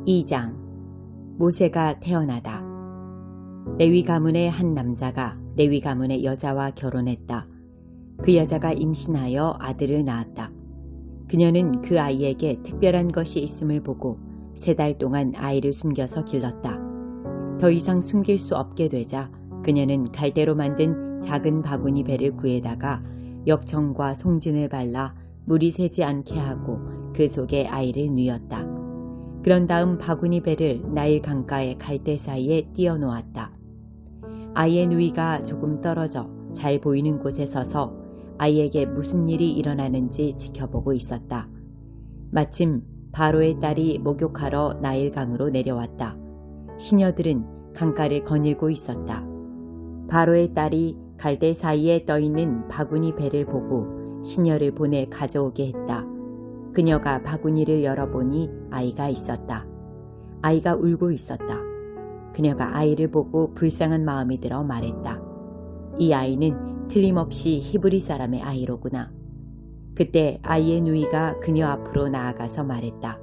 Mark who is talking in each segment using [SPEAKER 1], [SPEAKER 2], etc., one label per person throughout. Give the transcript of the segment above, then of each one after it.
[SPEAKER 1] 2장 모세가 태어나다. 레위 가문의 한 남자가 레위 가문의 여자와 결혼했다. 그 여자가 임신하여 아들을 낳았다. 그녀는 그 아이에게 특별한 것이 있음을 보고 3달 동안 아이를 숨겨서 길렀다. 더 이상 숨길 수 없게 되자 그녀는 갈대로 만든 작은 바구니 배를 구해다가 역청과 송진을 발라 물이 새지 않게 하고 그 속에 아이를 뉘었다. 그런 다음 바구니 배를 나일 강가의 갈대 사이에 띄워 놓았다. 아이의 누이가 조금 떨어져 잘 보이는 곳에 서서 아이에게 무슨 일이 일어나는지 지켜보고 있었다. 마침 바로의 딸이 목욕하러 나일 강으로 내려왔다. 시녀들은 강가를 거닐고 있었다. 바로의 딸이 갈대 사이에 떠있는 바구니 배를 보고 시녀를 보내 가져오게 했다. 그녀가 바구니를 열어보니 아이가 있었다. 아이가 울고 있었다. 그녀가 아이를 보고 불쌍한 마음이 들어 말했다. 이 아이는 틀림없이 히브리 사람의 아이로구나. 그때 아이의 누이가 그녀 앞으로 나아가서 말했다.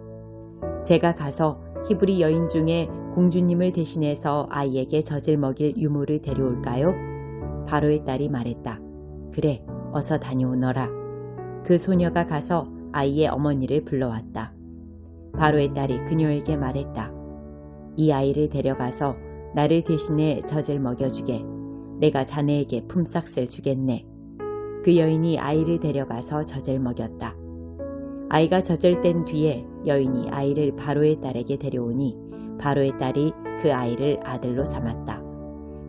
[SPEAKER 1] 제가 가서 히브리 여인 중에 공주님을 대신해서 아이에게 젖을 먹일 유모를 데려올까요? 바로의 딸이 말했다. 그래, 어서 다녀오너라. 그 소녀가 가서 아이의 어머니를 불러왔다. 바로의 딸이 그녀에게 말했다. 이 아이를 데려가서 나를 대신해 젖을 먹여주게. 내가 자네에게 품삯을 주겠네. 그 여인이 아이를 데려가서 젖을 먹였다. 아이가 젖을 뗀 뒤에 여인이 아이를 바로의 딸에게 데려오니 바로의 딸이 그 아이를 아들로 삼았다.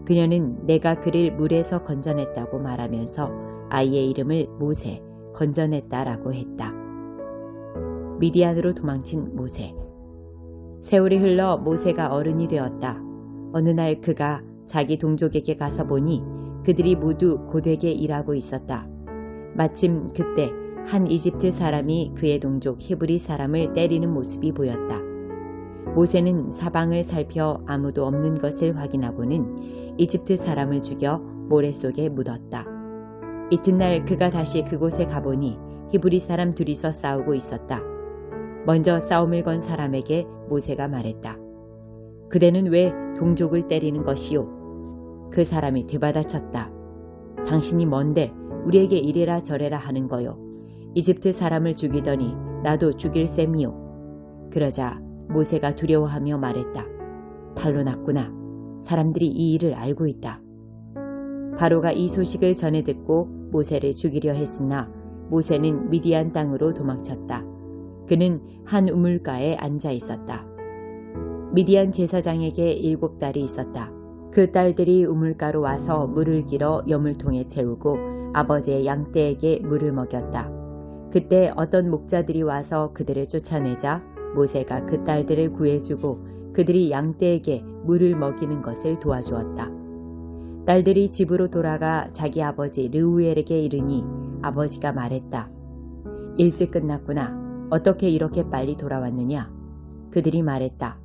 [SPEAKER 1] 그녀는 내가 그를 물에서 건져냈다고 말하면서 아이의 이름을 모세, 건져냈다라고 했다. 미디안으로 도망친 모세. 세월이 흘러 모세가 어른이 되었다. 어느 날 그가 자기 동족에게 가서 보니 그들이 모두 고되게 일하고 있었다. 마침 그때 한 이집트 사람이 그의 동족 히브리 사람을 때리는 모습이 보였다. 모세는 사방을 살펴 아무도 없는 것을 확인하고는 이집트 사람을 죽여 모래 속에 묻었다. 이튿날 그가 다시 그곳에 가보니 히브리 사람 둘이서 싸우고 있었다. 먼저 싸움을 건 사람에게 모세가 말했다. 그대는 왜 동족을 때리는 것이요? 그 사람이 되받아쳤다. 당신이 뭔데 우리에게 이래라 저래라 하는 거요. 이집트 사람을 죽이더니 나도 죽일 셈이요. 그러자 모세가 두려워하며 말했다. 발로 났구나. 사람들이 이 일을 알고 있다. 바로가 이 소식을 전해 듣고 모세를 죽이려 했으나 모세는 미디안 땅으로 도망쳤다. 그는 한 우물가에 앉아 있었다. 미디안 제사장에게 7딸이 있었다. 그 딸들이 우물가로 와서 물을 길어 여물통에 채우고 아버지의 양떼에게 물을 먹였다. 그때 어떤 목자들이 와서 그들을 쫓아내자 모세가 그 딸들을 구해주고 그들이 양떼에게 물을 먹이는 것을 도와주었다. 딸들이 집으로 돌아가 자기 아버지 르우엘에게 이르니 아버지가 말했다. 일찍 끝났구나. 어떻게 이렇게 빨리 돌아왔느냐? 그들이 말했다.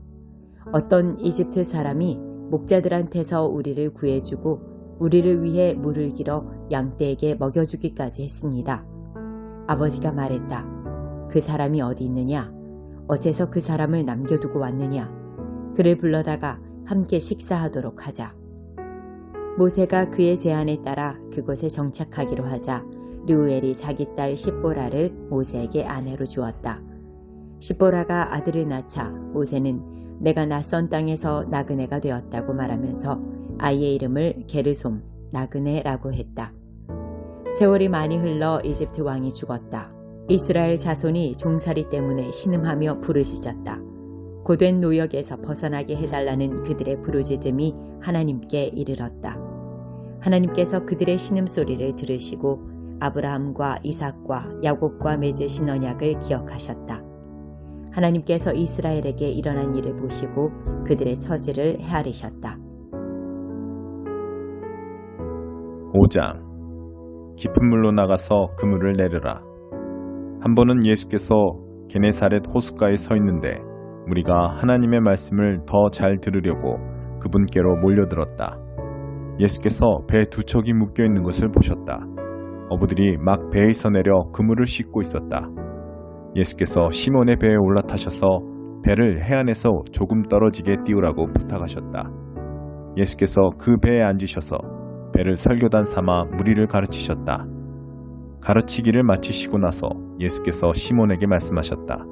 [SPEAKER 1] 어떤 이집트 사람이 목자들한테서 우리를 구해주고 우리를 위해 물을 길어 양떼에게 먹여주기까지 했습니다. 아버지가 말했다. 그 사람이 어디 있느냐? 어째서 그 사람을 남겨두고 왔느냐? 그를 불러다가 함께 식사하도록 하자. 모세가 그의 제안에 따라 그곳에 정착하기로 하자 르우엘이 자기 딸 십보라를 모세에게 아내로 주었다. 십보라가 아들을 낳자 모세는 내가 낯선 땅에서 나그네가 되었다고 말하면서 아이의 이름을 게르솜, 나그네라고 했다. 세월이 많이 흘러 이집트 왕이 죽었다. 이스라엘 자손이 종살이 때문에 신음하며 부르짖었다. 고된 노역에서 벗어나게 해달라는 그들의 부르짖음이 하나님께 이르렀다. 하나님께서 그들의 신음소리를 들으시고 아브라함과 이삭과 야곱과 맺으신 언약을 기억하셨다. 하나님께서 이스라엘에게 일어난 일을 보시고 그들의 처지를 헤아리셨다.
[SPEAKER 2] 5장 깊은 물로 나가서 그물을 내려라. 한 번은 예수께서 게네사렛 호숫가에 서 있는데 무리가 하나님의 말씀을 더 잘 들으려고 그분께로 몰려들었다. 예수께서 배 2척이 묶여 있는 것을 보셨다. 어부들이 막 배에서 내려 그물을 씻고 있었다. 예수께서 시몬의 배에 올라타셔서 배를 해안에서 조금 떨어지게 띄우라고 부탁하셨다. 예수께서 그 배에 앉으셔서 배를 설교단 삼아 무리를 가르치셨다. 가르치기를 마치시고 나서 예수께서 시몬에게 말씀하셨다.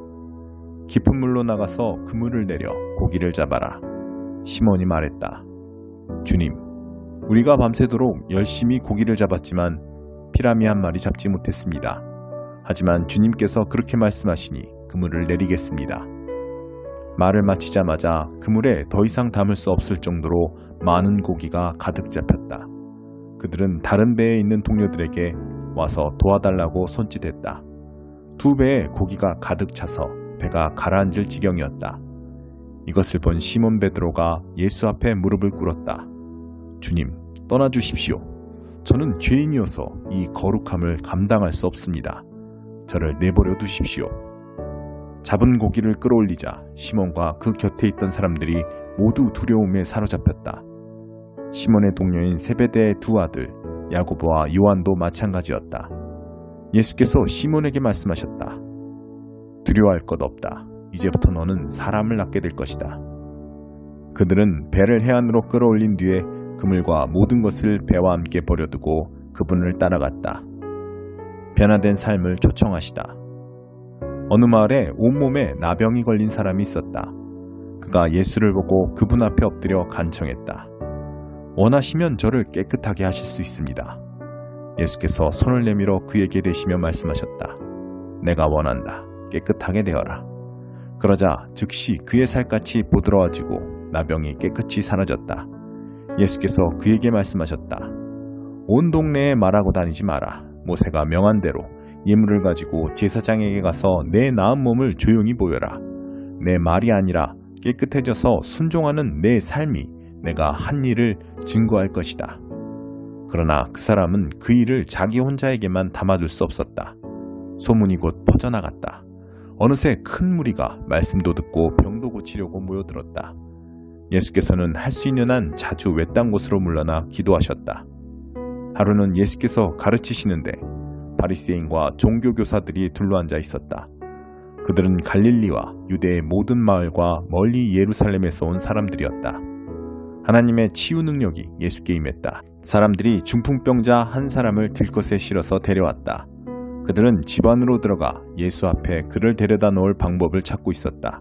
[SPEAKER 2] 깊은 물로 나가서 그물을 내려 고기를 잡아라. 시몬이 말했다. 주님, 우리가 밤새도록 열심히 고기를 잡았지만 피라미 한 마리 잡지 못했습니다. 하지만 주님께서 그렇게 말씀하시니 그물을 내리겠습니다. 말을 마치자마자 그물에 더 이상 담을 수 없을 정도로 많은 고기가 가득 잡혔다. 그들은 다른 배에 있는 동료들에게 와서 도와달라고 손짓했다. 두 배에 고기가 가득 차서 배가 가라앉을 지경이었다. 이것을 본 시몬 베드로가 예수 앞에 무릎을 꿇었다. 주님, 떠나주십시오. 저는 죄인이어서 이 거룩함을 감당할 수 없습니다. 저를 내버려 두십시오. 잡은 고기를 끌어올리자 시몬과 그 곁에 있던 사람들이 모두 두려움에 사로잡혔다. 시몬의 동료인 세베대의 두 아들 야고보와 요한도 마찬가지였다. 예수께서 시몬에게 말씀하셨다. 두려워할 것 없다. 이제부터 너는 사람을 낳게 될 것이다. 그들은 배를 해안으로 끌어올린 뒤에 그물과 모든 것을 배와 함께 버려두고 그분을 따라갔다. 변화된 삶을 초청하시다. 어느 마을에 온몸에 나병이 걸린 사람이 있었다. 그가 예수를 보고 그분 앞에 엎드려 간청했다. 원하시면 저를 깨끗하게 하실 수 있습니다. 예수께서 손을 내밀어 그에게 대시며 말씀하셨다. 내가 원한다. 깨끗하게 되어라. 그러자 즉시 그의 살갗이 부드러워지고 나병이 깨끗이 사라졌다. 예수께서 그에게 말씀하셨다. 온 동네에 말하고 다니지 마라. 모세가 명한 대로 예물을 가지고 제사장에게 가서 내 나은 몸을 조용히 보여라. 내 말이 아니라 깨끗해져서 순종하는 내 삶이 내가 한 일을 증거할 것이다. 그러나 그 사람은 그 일을 자기 혼자에게만 담아둘 수 없었다. 소문이 곧 퍼져나갔다. 어느새 큰 무리가 말씀도 듣고 병도 고치려고 모여들었다. 예수께서는 할 수 있는 한 자주 외딴 곳으로 물러나 기도하셨다. 하루는 예수께서 가르치시는데 바리새인과 종교교사들이 둘러앉아 있었다. 그들은 갈릴리와 유대의 모든 마을과 멀리 예루살렘에서 온 사람들이었다. 하나님의 치유 능력이 예수께 임했다. 사람들이 중풍병자 한 사람을 들것에 실어서 데려왔다. 그들은 집 안으로 들어가 예수 앞에 그를 데려다 놓을 방법을 찾고 있었다.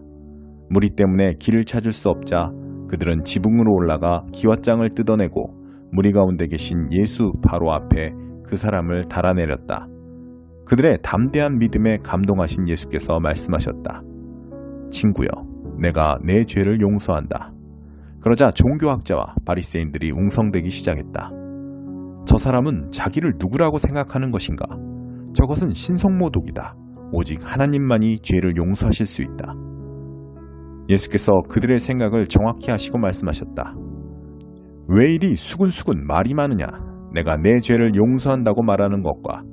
[SPEAKER 2] 무리 때문에 길을 찾을 수 없자 그들은 지붕으로 올라가 기왓장을 뜯어내고 무리 가운데 계신 예수 바로 앞에 그 사람을 달아내렸다. 그들의 담대한 믿음에 감동하신 예수께서 말씀하셨다. 친구여, 내가 내 죄를 용서한다. 그러자 종교학자와 바리새인들이 웅성대기 시작했다. 저 사람은 자기를 누구라고 생각하는 것인가? 저것은 신성모독이다. 오직 하나님만이 죄를 용서하실 수 있다. 예수께서 그들의 생각을 정확히 하시고 말씀하셨다. 왜 이리 수근수근 말이 많으냐? 내가 내 죄를 용서한다고 말하는 것과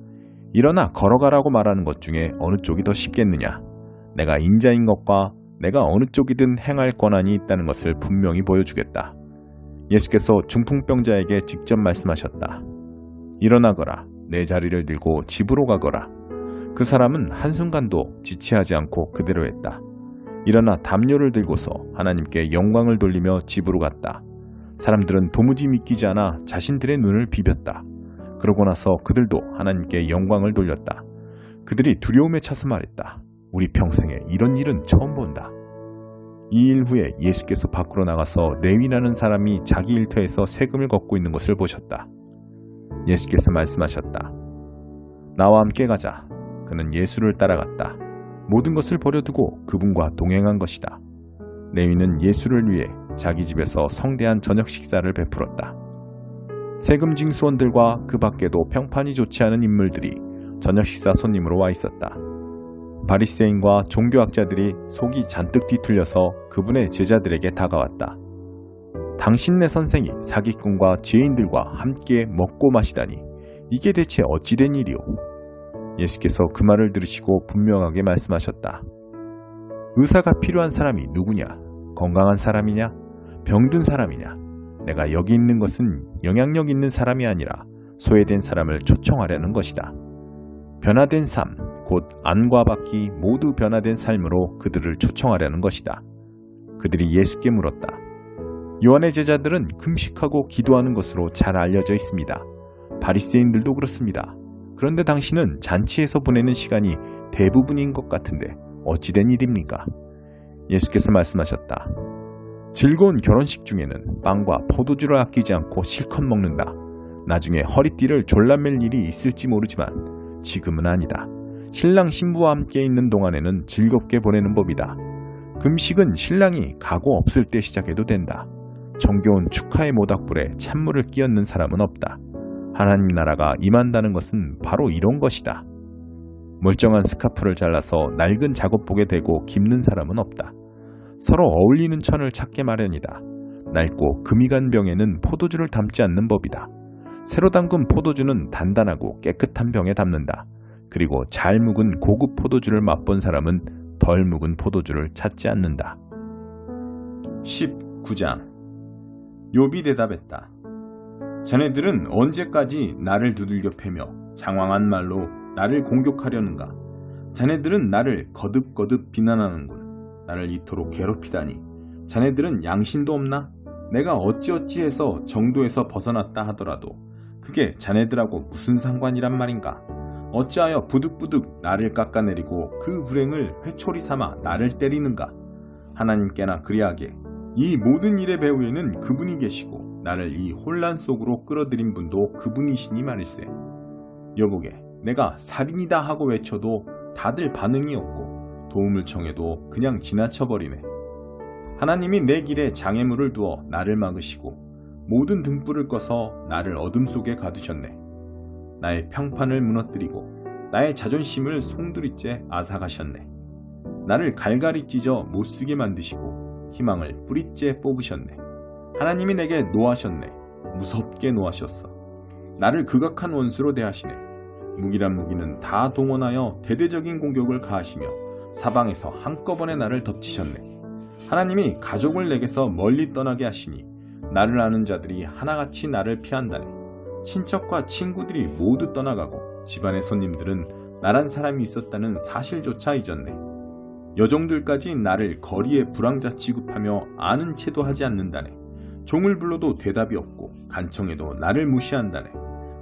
[SPEAKER 2] 일어나 걸어가라고 말하는 것 중에 어느 쪽이 더 쉽겠느냐? 내가 인자인 것과 내가 어느 쪽이든 행할 권한이 있다는 것을 분명히 보여주겠다. 예수께서 중풍병자에게 직접 말씀하셨다. 일어나거라. 내 자리를 들고 집으로 가거라. 그 사람은 한순간도 지체하지 않고 그대로 했다. 일어나 담요를 들고서 하나님께 영광을 돌리며 집으로 갔다. 사람들은 도무지 믿기지 않아 자신들의 눈을 비볐다. 그러고 나서 그들도 하나님께 영광을 돌렸다. 그들이 두려움에 차서 말했다. 우리 평생에 이런 일은 처음 본다. 이 일 후에 예수께서 밖으로 나가서 레위라는 사람이 자기 일터에서 세금을 걷고 있는 것을 보셨다. 예수께서 말씀하셨다. 나와 함께 가자. 그는 예수를 따라갔다. 모든 것을 버려두고 그분과 동행한 것이다. 레위는 예수를 위해 자기 집에서 성대한 저녁 식사를 베풀었다. 세금 징수원들과 그 밖에도 평판이 좋지 않은 인물들이 저녁 식사 손님으로 와 있었다. 바리새인과 종교학자들이 속이 잔뜩 뒤틀려서 그분의 제자들에게 다가왔다. 당신네 선생이 사기꾼과 죄인들과 함께 먹고 마시다니 이게 대체 어찌된 일이오? 예수께서 그 말을 들으시고 분명하게 말씀하셨다. 의사가 필요한 사람이 누구냐? 건강한 사람이냐? 병든 사람이냐? 내가 여기 있는 것은 영향력 있는 사람이 아니라 소외된 사람을 초청하려는 것이다. 변화된 삶, 곧 안과 밖이 모두 변화된 삶으로 그들을 초청하려는 것이다. 그들이 예수께 물었다. 요한의 제자들은 금식하고 기도하는 것으로 잘 알려져 있습니다. 바리새인들도 그렇습니다. 그런데 당신은 잔치에서 보내는 시간이 대부분인 것 같은데 어찌된 일입니까? 예수께서 말씀하셨다. 즐거운 결혼식 중에는 빵과 포도주를 아끼지 않고 실컷 먹는다. 나중에 허리띠를 졸라맬 일이 있을지 모르지만 지금은 아니다. 신랑 신부와 함께 있는 동안에는 즐겁게 보내는 법이다. 금식은 신랑이 가고 없을 때 시작해도 된다. 정겨운 축하의 모닥불에 찬물을 끼얹는 사람은 없다. 하나님 나라가 임한다는 것은 바로 이런 것이다. 멀쩡한 스카프를 잘라서 낡은 작업복에 대고 깁는 사람은 없다. 서로 어울리는 천을 찾게 마련이다. 낡고 금이 간 병에는 포도주를 담지 않는 법이다. 새로 담근 포도주는 단단하고 깨끗한 병에 담는다. 그리고 잘 묵은 고급 포도주를 맛본 사람은 덜 묵은 포도주를 찾지 않는다. 19장 욥이 대답했다. 자네들은 언제까지 나를 두들겨 패며 장황한 말로 나를 공격하려는가? 자네들은 나를 거듭거듭 비난하는군. 나를 이토록 괴롭히다니. 자네들은 양심도 없나? 내가 어찌어찌해서 정도에서 벗어났다 하더라도 그게 자네들하고 무슨 상관이란 말인가? 어찌하여 부득부득 나를 깎아내리고 그 불행을 회초리 삼아 나를 때리는가? 하나님께나 그리하게 이 모든 일의 배후에는 그분이 계시고 나를 이 혼란 속으로 끌어들인 분도 그분이시니 말일세. 여보게, 내가 살인이다 하고 외쳐도 다들 반응이 없고 도움을 청해도 그냥 지나쳐버리네. 하나님이 내 길에 장애물을 두어 나를 막으시고 모든 등불을 꺼서 나를 어둠 속에 가두셨네. 나의 평판을 무너뜨리고 나의 자존심을 송두리째 앗아가셨네. 나를 갈갈이 찢어 못쓰게 만드시고 희망을 뿌리째 뽑으셨네. 하나님이 내게 노하셨네. 무섭게 노하셨어. 나를 극악한 원수로 대하시네. 무기란 무기는 다 동원하여 대대적인 공격을 가하시며 사방에서 한꺼번에 나를 덮치셨네. 하나님이 가족을 내게서 멀리 떠나게 하시니 나를 아는 자들이 하나같이 나를 피한다네. 친척과 친구들이 모두 떠나가고 집안의 손님들은 나란 사람이 있었다는 사실조차 잊었네. 여종들까지 나를 거리에 불황자 취급하며 아는 체도 하지 않는다네. 종을 불러도 대답이 없고 간청해도 나를 무시한다네.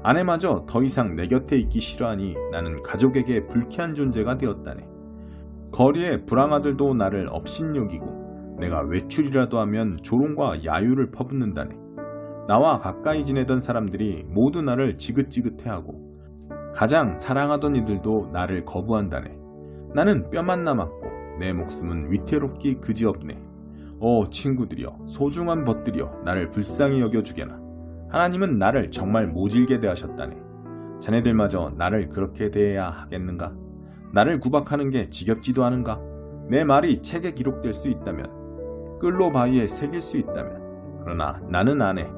[SPEAKER 2] 아내마저 더 이상 내 곁에 있기 싫어하니 나는 가족에게 불쾌한 존재가 되었다네. 거리의 불황아들도 나를 업신여기고 내가 외출이라도 하면 조롱과 야유를 퍼붓는다네. 나와 가까이 지내던 사람들이 모두 나를 지긋지긋해하고 가장 사랑하던 이들도 나를 거부한다네. 나는 뼈만 남았고 내 목숨은 위태롭기 그지없네. 친구들이여, 소중한 벗들이여, 나를 불쌍히 여겨주게나. 하나님은 나를 정말 모질게 대하셨다네. 자네들마저 나를 그렇게 대해야 하겠는가? 나를 구박하는 게 지겹지도 않은가? 내 말이 책에 기록될 수 있다면, 끌로 바위에 새길 수 있다면, 그러나 나는 안 해.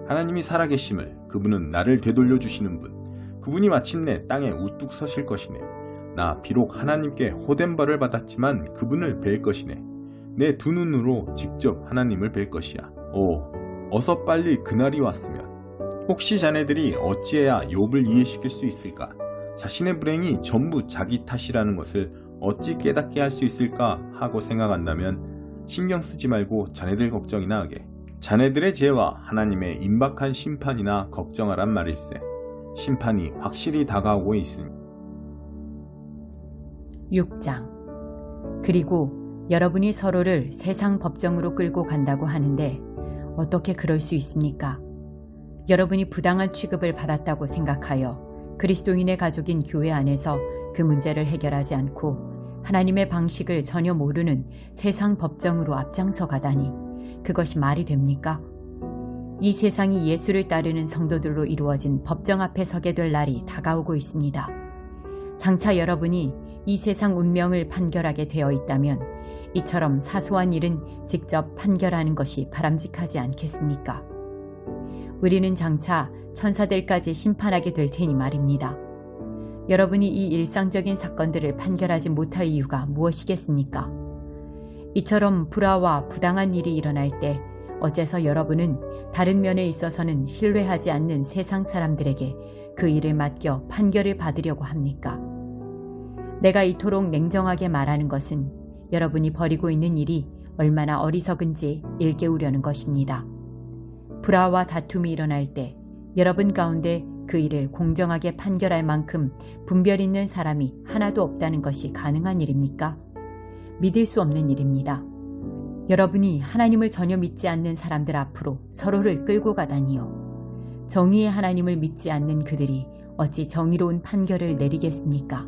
[SPEAKER 2] 하나님이 살아계심을, 그분은 나를 되돌려 주시는 분, 그분이 마침내 땅에 우뚝 서실 것이네. 나 비록 하나님께 호된 벌을 받았지만 그분을 뵐 것이네. 내 두 눈으로 직접 하나님을 뵐 것이야. 어서 빨리 그날이 왔으면. 혹시 자네들이 어찌해야 욥을 이해시킬 수 있을까? 자신의 불행이 전부 자기 탓이라는 것을 어찌 깨닫게 할 수 있을까 하고 생각한다면 신경 쓰지 말고 자네들 걱정이나 하게. 자네들의 죄와 하나님의 임박한 심판이나 걱정하란 말일세. 심판이 확실히 다가오고 있으니.
[SPEAKER 1] 6장. 그리고 여러분이 서로를 세상 법정으로 끌고 간다고 하는데 어떻게 그럴 수 있습니까? 여러분이 부당한 취급을 받았다고 생각하여 그리스도인의 가족인 교회 안에서 그 문제를 해결하지 않고 하나님의 방식을 전혀 모르는 세상 법정으로 앞장서 가다니 그것이 말이 됩니까? 이 세상이 예수를 따르는 성도들로 이루어진 법정 앞에 서게 될 날이 다가오고 있습니다. 장차 여러분이 이 세상 운명을 판결하게 되어 있다면 이처럼 사소한 일은 직접 판결하는 것이 바람직하지 않겠습니까? 우리는 장차 천사들까지 심판하게 될 테니 말입니다. 여러분이 이 일상적인 사건들을 판결하지 못할 이유가 무엇이겠습니까? 이처럼 불화와 부당한 일이 일어날 때 어째서 여러분은 다른 면에 있어서는 신뢰하지 않는 세상 사람들에게 그 일을 맡겨 판결을 받으려고 합니까? 내가 이토록 냉정하게 말하는 것은 여러분이 벌이고 있는 일이 얼마나 어리석은지 일깨우려는 것입니다. 불화와 다툼이 일어날 때 여러분 가운데 그 일을 공정하게 판결할 만큼 분별 있는 사람이 하나도 없다는 것이 가능한 일입니까? 믿을 수 없는 일입니다. 여러분이 하나님을 전혀 믿지 않는 사람들 앞으로 서로를 끌고 가다니요. 정의의 하나님을 믿지 않는 그들이 어찌 정의로운 판결을 내리겠습니까?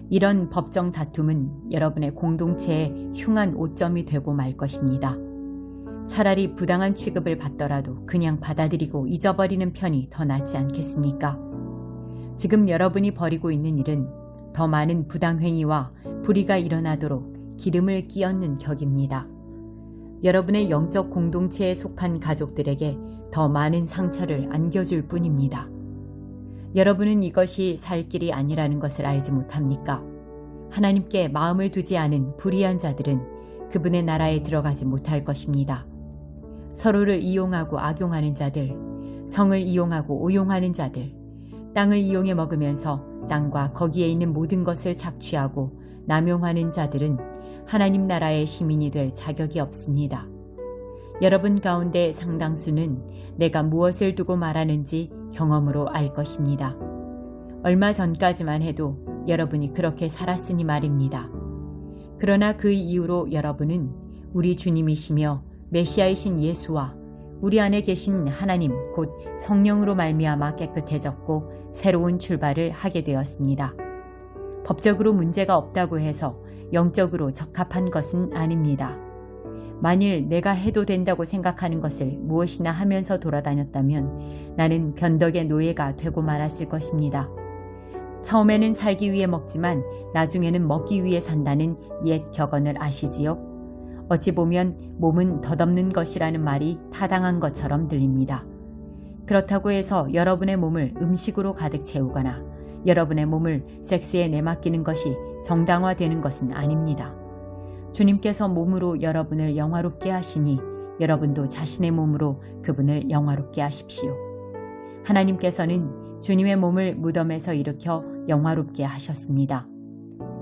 [SPEAKER 1] 이런 법정 다툼은 여러분의 공동체의 흉한 오점이 되고 말 것입니다. 차라리 부당한 취급을 받더라도 그냥 받아들이고 잊어버리는 편이 더 낫지 않겠습니까? 지금 여러분이 벌이고 있는 일은 더 많은 부당행위와 불의가 일어나도록 기름을 끼얹는 격입니다. 여러분의 영적 공동체에 속한 가족들에게 더 많은 상처를 안겨줄 뿐입니다. 여러분은 이것이 살 길이 아니라는 것을 알지 못합니까? 하나님께 마음을 두지 않은 불의한 자들은 그분의 나라에 들어가지 못할 것입니다. 서로를 이용하고 악용하는 자들, 성을 이용하고 오용하는 자들, 땅을 이용해 먹으면서 땅과 거기에 있는 모든 것을 착취하고 남용하는 자들은 하나님 나라의 시민이 될 자격이 없습니다. 여러분 가운데 상당수는 내가 무엇을 두고 말하는지 경험으로 알 것입니다. 얼마 전까지만 해도 여러분이 그렇게 살았으니 말입니다. 그러나 그 이후로 여러분은 우리 주님이시며 메시아이신 예수와 우리 안에 계신 하나님 곧 성령으로 말미암아 깨끗해졌고 새로운 출발을 하게 되었습니다. 법적으로 문제가 없다고 해서 영적으로 적합한 것은 아닙니다. 만일 내가 해도 된다고 생각하는 것을 무엇이나 하면서 돌아다녔다면 나는 변덕의 노예가 되고 말았을 것입니다. 처음에는 살기 위해 먹지만 나중에는 먹기 위해 산다는 옛 격언을 아시지요? 어찌 보면 몸은 덧없는 것이라는 말이 타당한 것처럼 들립니다. 그렇다고 해서 여러분의 몸을 음식으로 가득 채우거나 여러분의 몸을 섹스에 내맡기는 것이 정당화되는 것은 아닙니다. 주님께서 몸으로 여러분을 영화롭게 하시니 여러분도 자신의 몸으로 그분을 영화롭게 하십시오. 하나님께서는 주님의 몸을 무덤에서 일으켜 영화롭게 하셨습니다.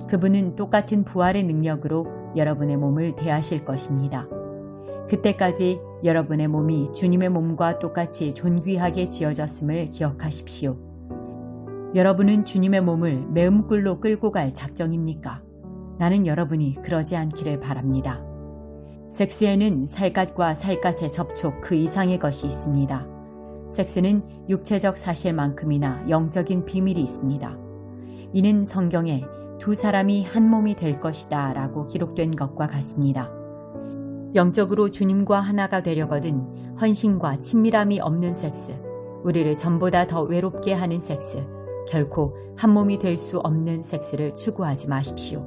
[SPEAKER 1] 그분은 똑같은 부활의 능력으로 여러분의 몸을 대하실 것입니다. 그때까지 여러분의 몸이 주님의 몸과 똑같이 존귀하게 지어졌음을 기억하십시오. 여러분은 주님의 몸을 매음굴로 끌고 갈 작정입니까? 나는 여러분이 그러지 않기를 바랍니다. 섹스에는 살갗과 살갗의 접촉 그 이상의 것이 있습니다. 섹스는 육체적 사실만큼이나 영적인 비밀이 있습니다. 이는 성경에 두 사람이 한 몸이 될 것이다 라고 기록된 것과 같습니다. 영적으로 주님과 하나가 되려거든 헌신과 친밀함이 없는 섹스, 우리를 전보다 더 외롭게 하는 섹스, 결코 한 몸이 될 수 없는 섹스를 추구하지 마십시오.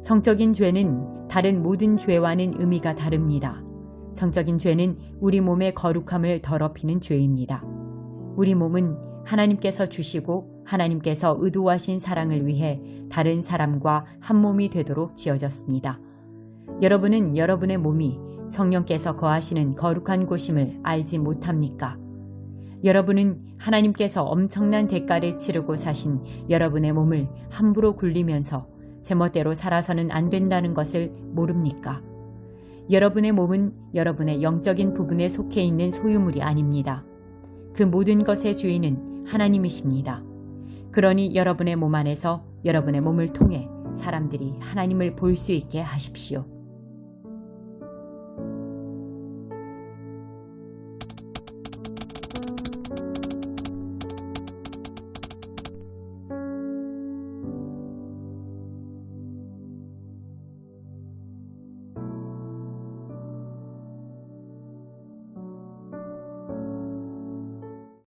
[SPEAKER 1] 성적인 죄는 다른 모든 죄와는 의미가 다릅니다. 성적인 죄는 우리 몸의 거룩함을 더럽히는 죄입니다. 우리 몸은 하나님께서 주시고 하나님께서 의도하신 사랑을 위해 다른 사람과 한 몸이 되도록 지어졌습니다. 여러분은 여러분의 몸이 성령께서 거하시는 거룩한 곳임을 알지 못합니까? 여러분은 하나님께서 엄청난 대가를 치르고 사신 여러분의 몸을 함부로 굴리면서 제멋대로 살아서는 안 된다는 것을 모릅니까? 여러분의 몸은 여러분의 영적인 부분에 속해 있는 소유물이 아닙니다. 그 모든 것의 주인은 하나님이십니다. 그러니 여러분의 몸 안에서 여러분의 몸을 통해 사람들이 하나님을 볼 수 있게 하십시오.